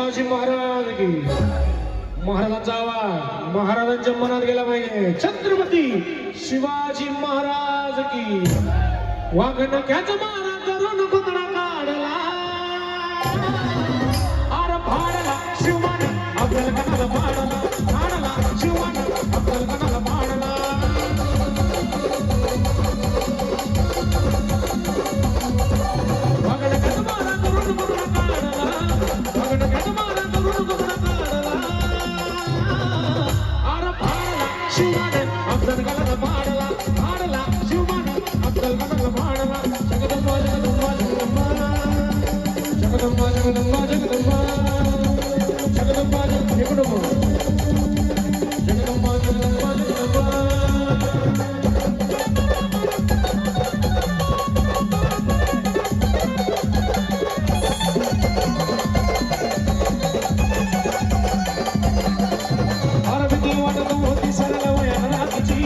शिवाजी महाराज की महाराजांचा आवाज महाराजांच्या मनात गेला पाहिजे छत्रपती शिवाजी महाराज की वाघनक्याचा मारा करून कुत्रा काढला आर भाडला शिवाने आपल्याला कणाला भाडला शिवाने आपल्याला कणाला भाडला वाघनक्याचा मारा करून कुत्रा काढला वाघनक्याचा मारा करून कुत्रा काढला आर भाडला शिवाने आपल्याला कणाला भाडला शिवाने आपल्याला कणाला भाडला जगदंबा जगदंबा जगदंबा जगदंबा जगदंबा जगदंबा जगदंबा जगदंबा जगदंबा जगदंबा जगदंबा अरे भीती वाटत होती सरळ वया रात्रीची